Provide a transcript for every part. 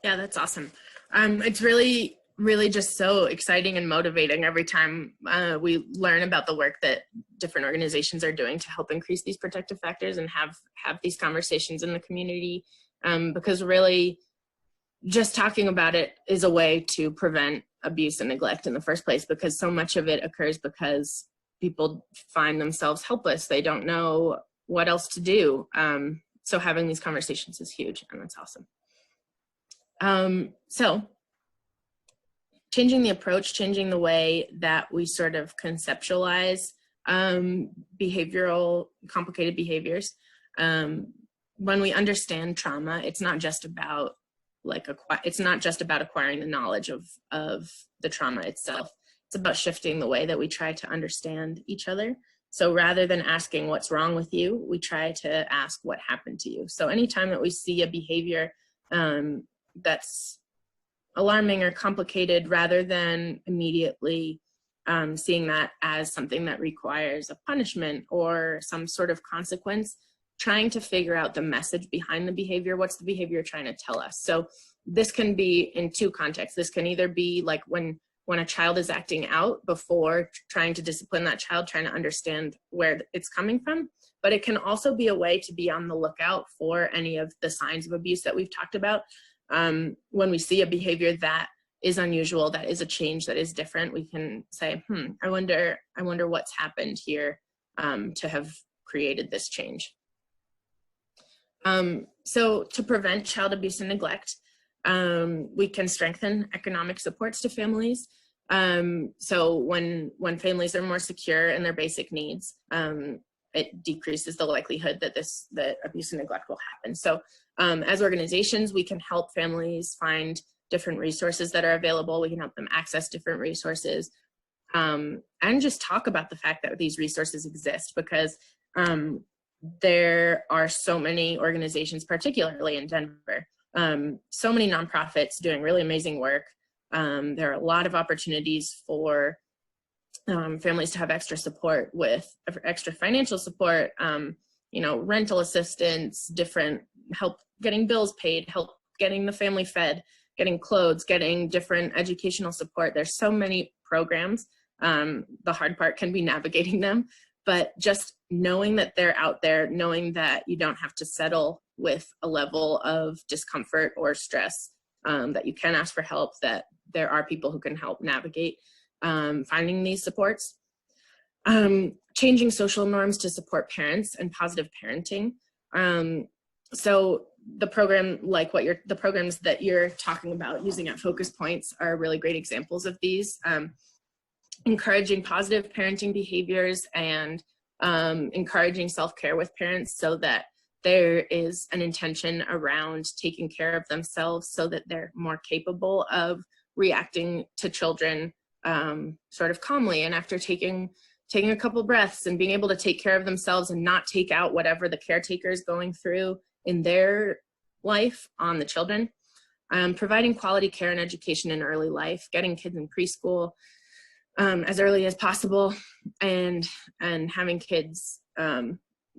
Yeah, that's awesome. It's really, really just so exciting and motivating every time we learn about the work that different organizations are doing to help increase these protective factors and have these conversations in the community, because really just talking about it is a way to prevent abuse and neglect in the first place, because so much of it occurs because people find themselves helpless. They don't know what else to do. So having these conversations is huge, and that's awesome. So changing the approach, changing the way that we sort of conceptualize complicated behaviors. When we understand trauma, it's not just about acquiring the knowledge of the trauma itself. It's about shifting the way that we try to understand each other. So rather than asking what's wrong with you, we try to ask what happened to you. So anytime that we see a behavior that's alarming or complicated, rather than immediately seeing that as something that requires a punishment or some sort of consequence, trying to figure out the message behind the behavior. What's the behavior trying to tell us? So this can be in two contexts. This can either be like when a child is acting out before trying to discipline that child, trying to understand where it's coming from, but it can also be a way to be on the lookout for any of the signs of abuse that we've talked about. When we see a behavior that is unusual, that is a change, that is different, we can say, I wonder what's happened here to have created this change. So to prevent child abuse and neglect, we can strengthen economic supports to families. So when families are more secure in their basic needs, it decreases the likelihood that abuse and neglect will happen. So as organizations, we can help families find different resources that are available. We can help them access different resources, and just talk about the fact that these resources exist, because there are so many organizations, particularly in Denver, so many nonprofits doing really amazing work. There are a lot of opportunities for families to have extra support with extra financial support, rental assistance, different help getting bills paid, help getting the family fed, getting clothes, getting different educational support. There's so many programs. The hard part can be navigating them, but just knowing that they're out there, knowing that you don't have to settle with a level of discomfort or stress, that you can ask for help, that there are people who can help navigate finding these supports. Changing social norms to support parents and positive parenting. So the programs that you're talking about using at Focus Points are really great examples of these. Encouraging positive parenting behaviors and encouraging self-care with parents, so that there is an intention around taking care of themselves, so that they're more capable of reacting to children sort of calmly, and after taking a couple breaths and being able to take care of themselves and not take out whatever the caretaker is going through in their life on the children. Providing quality care and education in early life, getting kids in preschool as early as possible, and having kids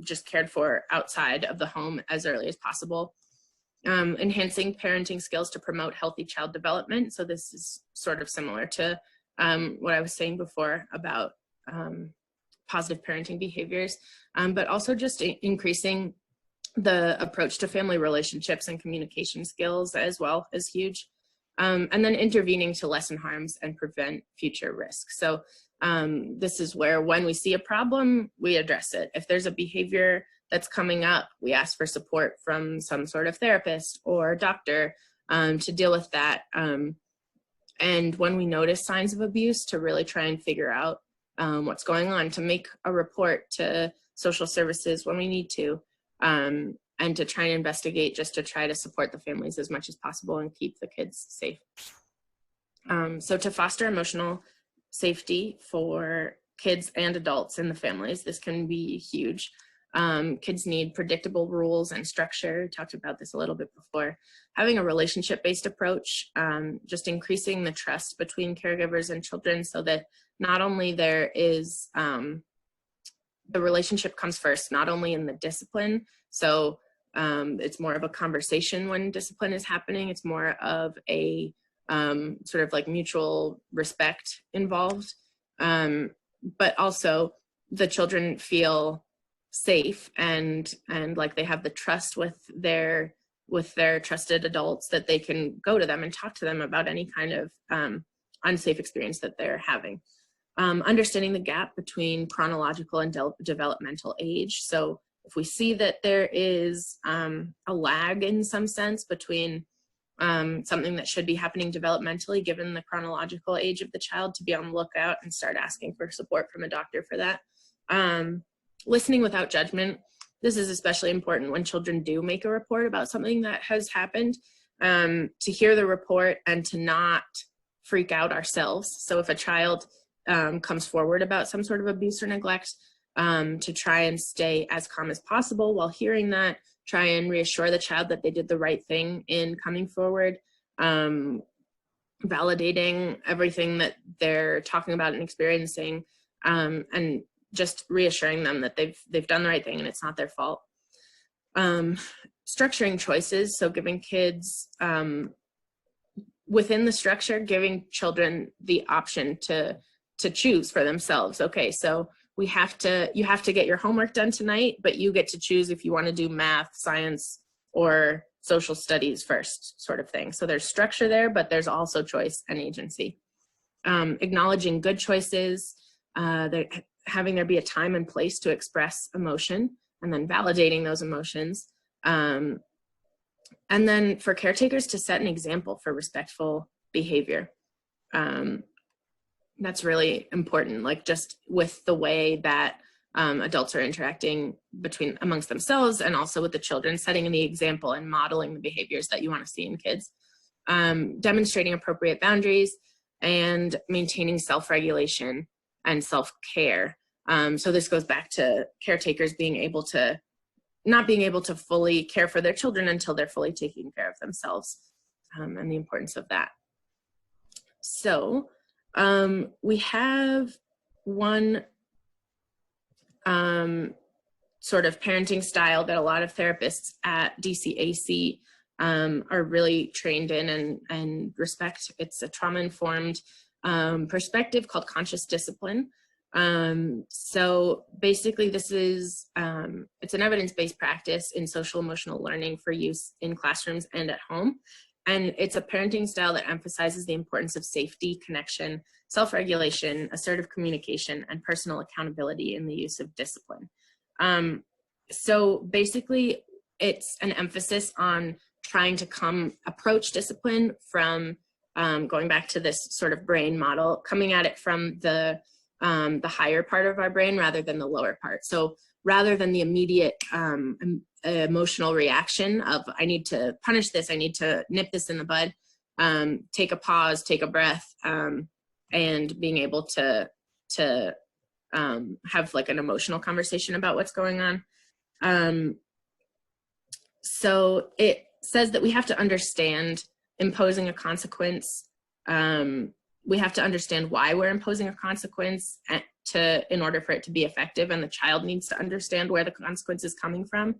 just cared for outside of the home as early as possible. Enhancing parenting skills to promote healthy child development. So this is sort of similar to what I was saying before about positive parenting behaviors, but also just increasing the approach to family relationships and communication skills as well is huge. And then intervening to lessen harms and prevent future risks. So this is where, when we see a problem, we address it. If there's a behavior that's coming up, we ask for support from some sort of therapist or doctor to deal with that. And when we notice signs of abuse, to really try and figure out what's going on, to make a report to social services when we need to, and to try and investigate, just to try to support the families as much as possible and keep the kids safe. So to foster emotional safety for kids and adults in the families, this can be huge. Kids need predictable rules and structure. We talked about this a little bit before. Having a relationship-based approach, just increasing the trust between caregivers and children, so that not only there is, the relationship comes first, not only in the discipline. So It's more of a conversation when discipline is happening. It's more of a sort of like mutual respect involved. But also the children feel safe and like they have the trust with their trusted adults that they can go to them and talk to them about any kind of unsafe experience that they're having. Understanding the gap between chronological and developmental age. So if we see that there is a lag in some sense between something that should be happening developmentally given the chronological age of the child, to be on the lookout and start asking for support from a doctor for that. Listening without judgment. This is especially important when children do make a report about something that has happened, to hear the report and to not freak out ourselves. So if a child comes forward about some sort of abuse or neglect, to try and stay as calm as possible while hearing that, try and reassure the child that they did the right thing in coming forward, validating everything that they're talking about and experiencing, and just reassuring them that they've done the right thing and it's not their fault. Structuring choices, so giving kids, within the structure, giving children the option to choose for themselves. Okay, so you have to get your homework done tonight, but you get to choose if you want to do math, science, or social studies first, sort of thing. So there's structure there, but there's also choice and agency. Acknowledging good choices, having there be a time and place to express emotion, and then validating those emotions. And then for caretakers to set an example for respectful behavior. That's really important, like just with the way that adults are interacting amongst themselves and also with the children, setting the example and modeling the behaviors that you want to see in kids. Demonstrating appropriate boundaries and maintaining self-regulation and self-care. So this goes back to caretakers not being able to fully care for their children until they're fully taking care of themselves, and the importance of that. So we have one sort of parenting style that a lot of therapists at DCAC are really trained in and respect. It's a trauma-informed perspective called conscious discipline. So basically this is, it's an evidence-based practice in social emotional learning for use in classrooms and at home. And it's a parenting style that emphasizes the importance of safety, connection, self-regulation, assertive communication, and personal accountability in the use of discipline. So basically, it's an emphasis on trying to approach discipline from, going back to this sort of brain model, coming at it from the higher part of our brain rather than the lower part. So rather than the immediate emotional reaction of, I need to punish this, I need to nip this in the bud, take a pause, take a breath, and being able to have like an emotional conversation about what's going on. So it says that we have to understand imposing a consequence. We have to understand why we're imposing a consequence in order for it to be effective, and the child needs to understand where the consequence is coming from.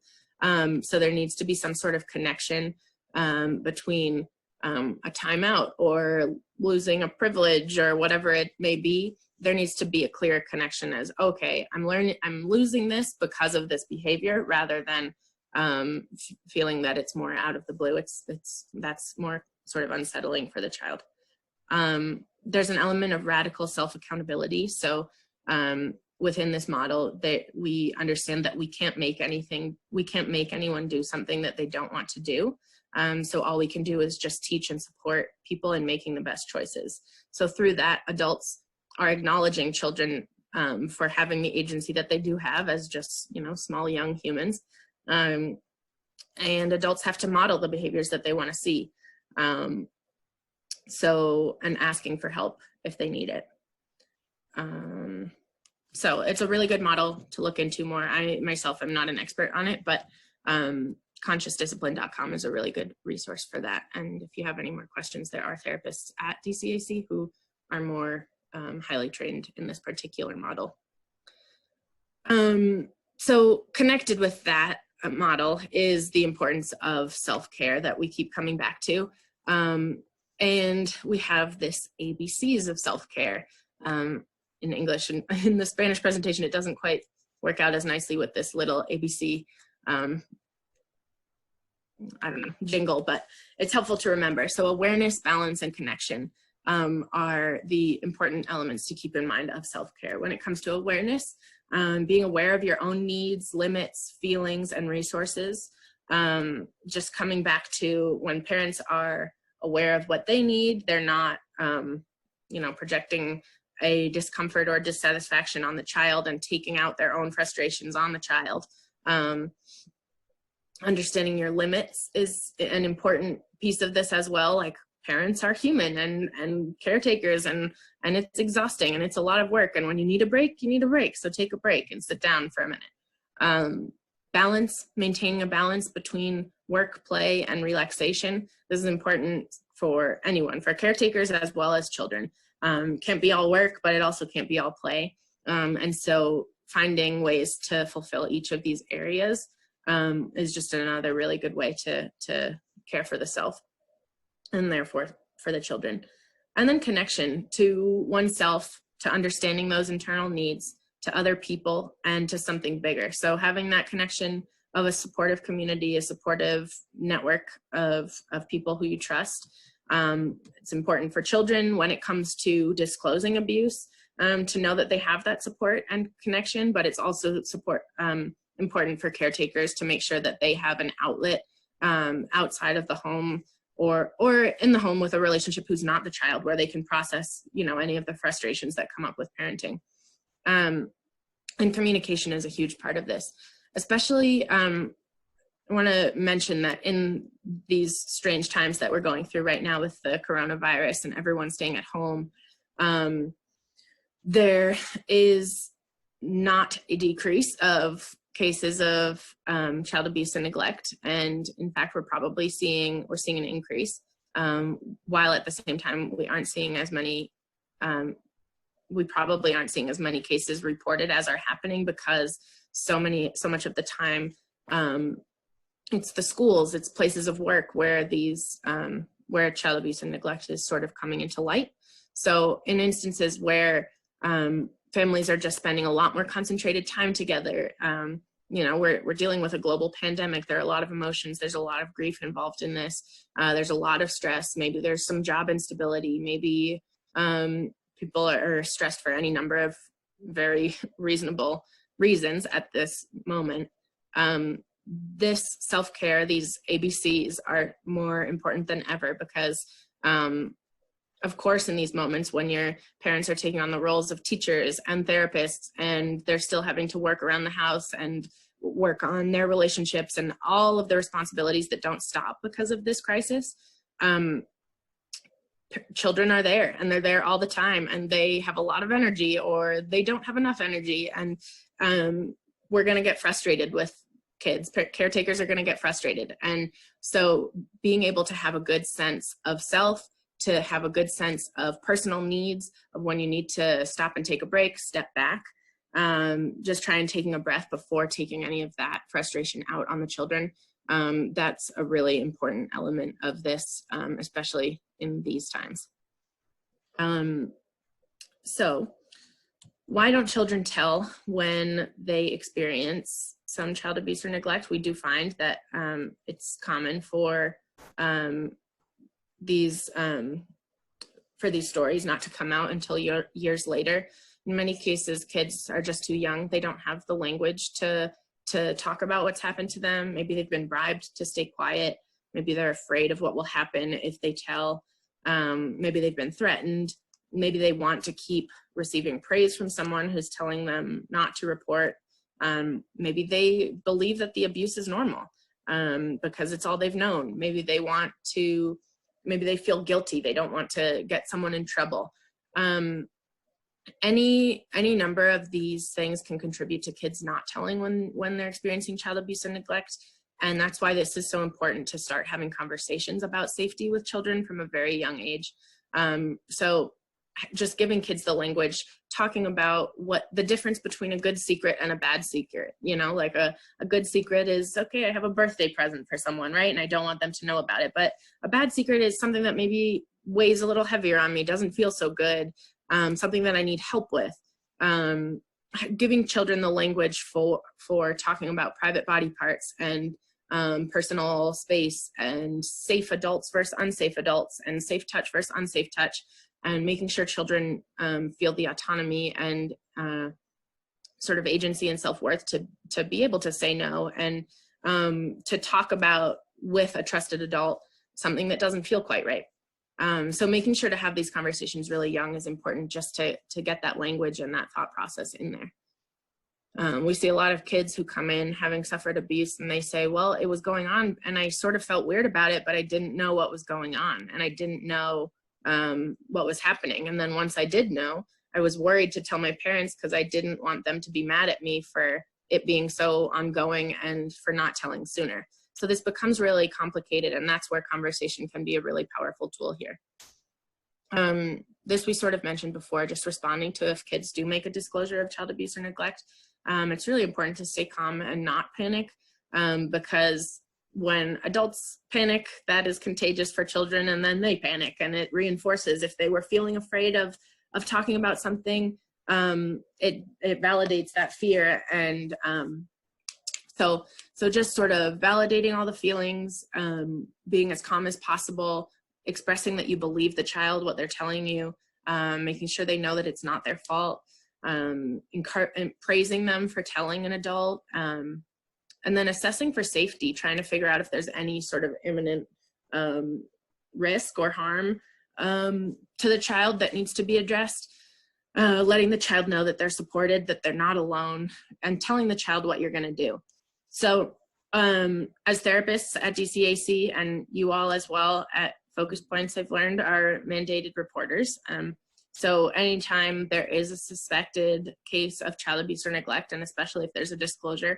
So there needs to be some sort of connection between a timeout or losing a privilege or whatever it may be. There needs to be a clear connection as, okay, I'm losing this because of this behavior, rather than feeling that it's more out of the blue. That's more sort of unsettling for the child. There's an element of radical self-accountability. So within this model, that we understand that we can't make anyone do something that they don't want to do. So all we can do is just teach and support people in making the best choices. So through that, adults are acknowledging children for having the agency that they do have as just, small young humans. And adults have to model the behaviors that they want to see. And asking for help if they need it. So it's a really good model to look into more. I myself am not an expert on it, but consciousdiscipline.com is a really good resource for that. And if you have any more questions, there are therapists at DCAC who are more highly trained in this particular model. So connected with that, model is the importance of self-care that we keep coming back to. And we have this ABCs of self-care in English, and in the Spanish presentation, it doesn't quite work out as nicely with this little ABC, I don't know, jingle, but it's helpful to remember. So awareness, balance, and connection are the important elements to keep in mind of self-care. When it comes to awareness, being aware of your own needs, limits, feelings, and resources. Just coming back to when parents are aware of what they need, they're not, projecting a discomfort or dissatisfaction on the child and taking out their own frustrations on the child. Understanding your limits is an important piece of this as well. Like, parents are human and caretakers, and it's exhausting and it's a lot of work. And when you need a break, you need a break. So take a break and sit down for a minute. Balance, maintaining a balance between work, play, and relaxation. This is important for anyone, for caretakers as well as children. Can't be all work, but it also can't be all play. And so finding ways to fulfill each of these areas is just another really good way to care for the self and therefore for the children. And then connection to oneself, to understanding those internal needs, to other people, and to something bigger. So having that connection of a supportive community, a supportive network of people who you trust. It's important for children when it comes to disclosing abuse, to know that they have that support and connection, but it's also important for caretakers to make sure that they have an outlet outside of the home or in the home with a relationship who's not the child, where they can process, any of the frustrations that come up with parenting. And communication is a huge part of this. Especially, I want to mention that in these strange times that we're going through right now with the coronavirus and everyone staying at home, there is not a decrease of cases of child abuse and neglect, and in fact, we're seeing an increase. While at the same time, we aren't seeing as many. We probably aren't seeing as many cases reported as are happening, because so much of the time, it's the schools, it's places of work where where child abuse and neglect is sort of coming into light. So in instances where families are just spending a lot more concentrated time together, we're dealing with a global pandemic. There are a lot of emotions. There's a lot of grief involved in this. There's a lot of stress. Maybe there's some job instability. Maybe people are stressed for any number of very reasonable reasons at this moment. This self-care, these ABCs are more important than ever, because of course, in these moments when your parents are taking on the roles of teachers and therapists, and they're still having to work around the house and work on their relationships and all of the responsibilities that don't stop because of this crisis, children are there, and they're there all the time, and they have a lot of energy, or they don't have enough energy, and we're going to get frustrated with kids. Caretakers are going to get frustrated. And so being able to have a good sense of self, to have a good sense of personal needs, of when you need to stop and take a break, step back, just try and taking a breath before taking any of that frustration out on the children. That's a really important element of this, especially in these times. So why don't children tell when they experience some child abuse or neglect? We do find that it's common for these stories not to come out until years later. In many cases, kids are just too young. They don't have the language to talk about what's happened to them. Maybe they've been bribed to stay quiet. Maybe they're afraid of what will happen if they tell. Maybe they've been threatened. Maybe they want to keep receiving praise from someone who's telling them not to report. Maybe they believe that the abuse is normal because it's all they've known. Maybe they feel guilty. They don't want to get someone in trouble. Any number of these things can contribute to kids not telling when they're experiencing child abuse and neglect. And that's why this is so important to start having conversations about safety with children from a very young age. So just giving kids the language, talking about what the difference between a good secret and a bad secret. You know, like a good secret is, okay, I have a birthday present for someone, right? And I don't want them to know about it. But a bad secret is something that maybe weighs a little heavier on me, doesn't feel so good, something that I need help with. Giving children the language for talking about private body parts and personal space, and safe adults versus unsafe adults, and safe touch versus unsafe touch, and making sure children feel the autonomy and sort of agency and self-worth to be able to say no, and to talk about with a trusted adult something that doesn't feel quite right. So making sure to have these conversations really young is important, just to get that language and that thought process in there. We see a lot of kids who come in having suffered abuse, and they say, well, it was going on and I sort of felt weird about it, but I didn't know what was going on, and I didn't know what was happening. And then once I did know, I was worried to tell my parents because I didn't want them to be mad at me for it being so ongoing and for not telling sooner. So this becomes really complicated, and that's where conversation can be a really powerful tool here. This we sort of mentioned before, just responding to if kids do make a disclosure of child abuse or neglect. It's really important to stay calm and not panic, because when adults panic, that is contagious for children, and then they panic, and it reinforces. If they were feeling afraid of talking about something, it validates that fear. And so just sort of validating all the feelings, being as calm as possible, expressing that you believe the child, what they're telling you, making sure they know that it's not their fault, praising them for telling an adult, and then assessing for safety, trying to figure out if there's any sort of imminent risk or harm to the child that needs to be addressed, letting the child know that they're supported, that they're not alone, and telling the child what you're going to do. So as therapists at DCAC, and you all as well at Focus Points, I've learned, are mandated reporters. So anytime there is a suspected case of child abuse or neglect, and especially if there's a disclosure,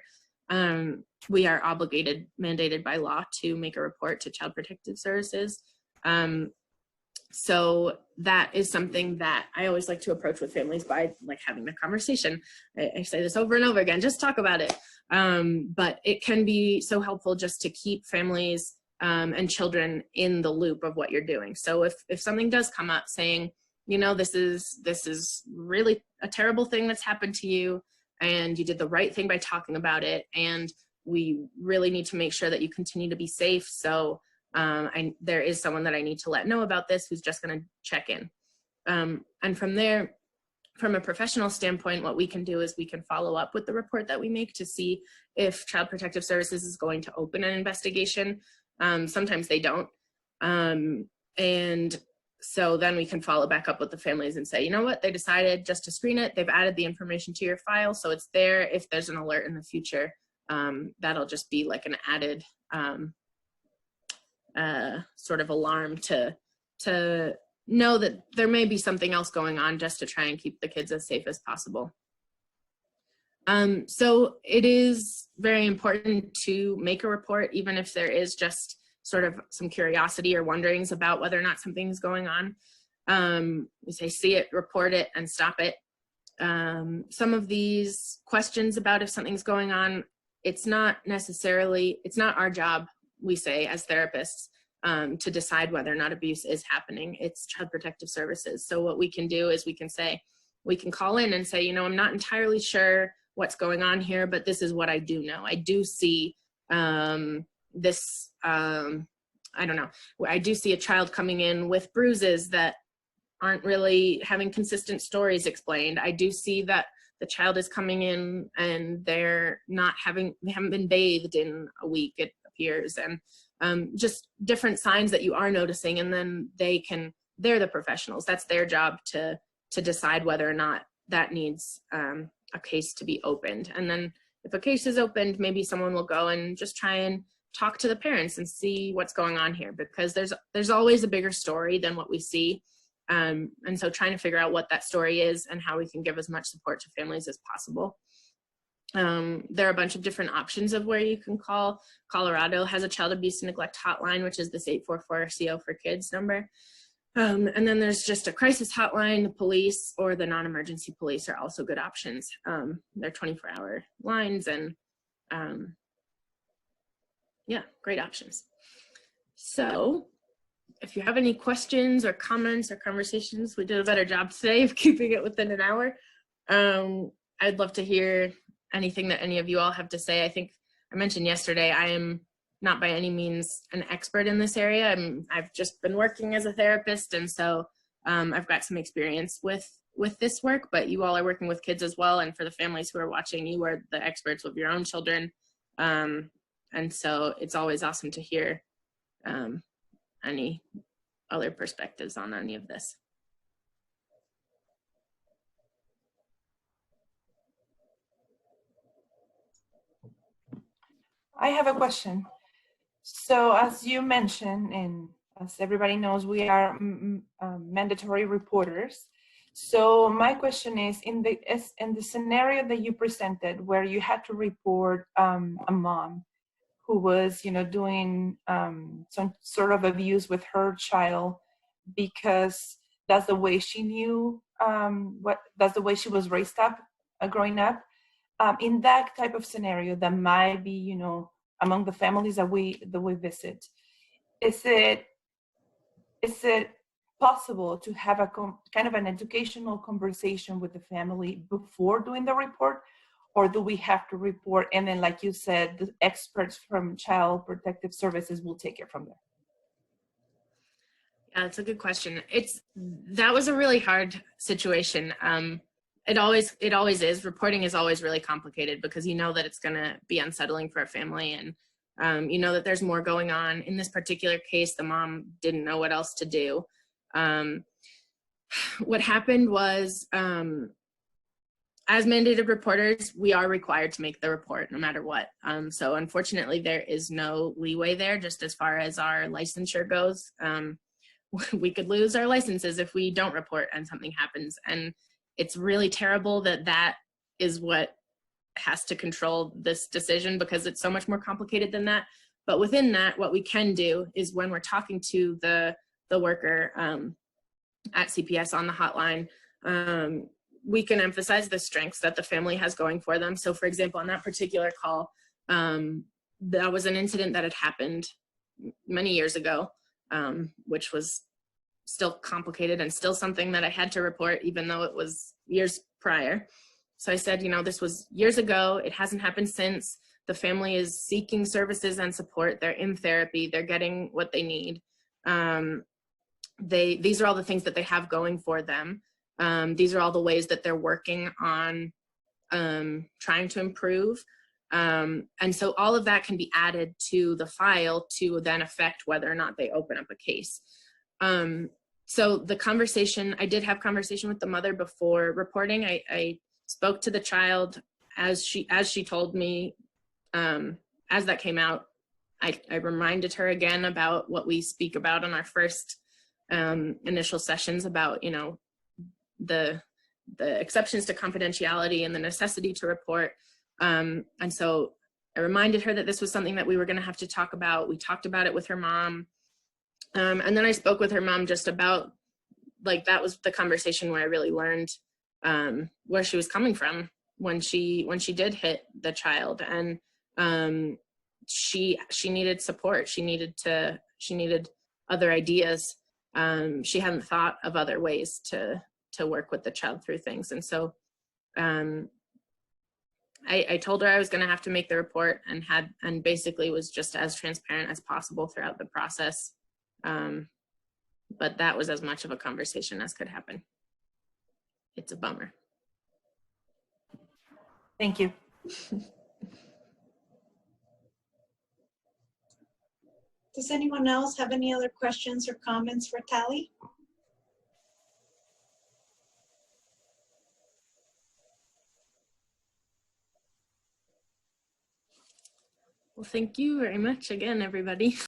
we are obligated, mandated by law, to make a report to Child Protective Services. So that is something that I always like to approach with families by like having the conversation. I say this over and over again, just talk about it. But it can be so helpful just to keep families and children in the loop of what you're doing. So if something does come up saying, you know, this is really a terrible thing that's happened to you, and you did the right thing by talking about it, and we really need to make sure that you continue to be safe. So there is someone that I need to let know about this who's just going to check in. And from there, from a professional standpoint, what we can do is we can follow up with the report that we make to see if Child Protective Services is going to open an investigation. Sometimes they don't. And so then we can follow back up with the families and say, you know what, they decided just to screen it. They've added the information to your file, so it's there. If there's an alert in the future, that'll just be like an added sort of alarm to know that there may be something else going on, just to try and keep the kids as safe as possible. So it is very important to make a report, even if there is just sort of some curiosity or wonderings about whether or not something's going on. We say, see it, report it, and stop it. Some of these questions about if something's going on, it's not our job, we say, as therapists, to decide whether or not abuse is happening. It's Child Protective Services. So what we can do is we can call in and say, you know, I'm not entirely sure what's going on here, but this is what I do know. I do see I don't know, I do see a child coming in with bruises that aren't really having consistent stories explained. I do see that the child is coming in and they haven't been bathed in a week, it appears, and just different signs that you are noticing. And then they're the professionals. That's their job to decide whether or not that needs a case to be opened. And then if a case is opened, maybe someone will go and just try and talk to the parents and see what's going on here, because there's always a bigger story than what we see. And so trying to figure out what that story is and how we can give as much support to families as possible. There are a bunch of different options of where you can call. Colorado has a child abuse and neglect hotline, which is this 844-CO for kids number. And then there's just a crisis hotline. The police or the non-emergency police are also good options. They're 24-hour lines, and yeah, great options. So if you have any questions or comments or conversations, we did a better job today of keeping it within an hour. I'd love to hear anything that any of you all have to say. I think I mentioned yesterday, I am not by any means an expert in this area. I've just been working as a therapist, and so I've got some experience with this work, but you all are working with kids as well, and for the families who are watching, you are the experts with your own children. And so it's always awesome to hear any other perspectives on any of this. I have a question. So as you mentioned, and as everybody knows, we are mandatory reporters. So my question is, in the scenario that you presented, where you had to report a mom who was, doing some sort of abuse with her child, because that's the way she knew, that's the way she was raised up, growing up. In that type of scenario, that might be, among the families that we visit, is it possible to have a kind of an educational conversation with the family before doing the report, or do we have to report and then, like you said, the experts from Child Protective Services will take it from there? Yeah, that's a good question. That was a really hard situation. It always is. Reporting is always really complicated because you know that it's going to be unsettling for a family, and you know that there's more going on. In this particular case, the mom didn't know what else to do. What happened was, as mandated reporters, we are required to make the report no matter what. So unfortunately, there is no leeway there, just as far as our licensure goes. We could lose our licenses if we don't report and something happens. And it's really terrible that that is what has to control this decision, because it's so much more complicated than that. But within that, what we can do is, when we're talking to the worker at CPS on the hotline, we can emphasize the strengths that the family has going for them. So for example, on that particular call, that was an incident that had happened many years ago, which was still complicated and still something that I had to report, even though it was years prior. So I said, this was years ago. It hasn't happened since. The family is seeking services and support. They're in therapy. They're getting what they need. These are all the things that they have going for them. These are all the ways that they're working on trying to improve. And so all of that can be added to the file to then affect whether or not they open up a case. So the conversation, I did have conversation with the mother before reporting. I spoke to the child as she told me. As that came out, I reminded her again about what we speak about in our first initial sessions about, the exceptions to confidentiality and the necessity to report. And so I reminded her that this was something that we were going to have to talk about. We talked about it with her mom. And then I spoke with her mom just about, that was the conversation where I really learned where she was coming from when she did hit the child. And she needed support. She needed other ideas. She hadn't thought of other ways to work with the child through things. And so I told her I was going to have to make the report, and basically was just as transparent as possible throughout the process. But that was as much of a conversation as could happen. It's a bummer. Thank you. Does anyone else have any other questions or comments for Tally? Well, thank you very much again, everybody.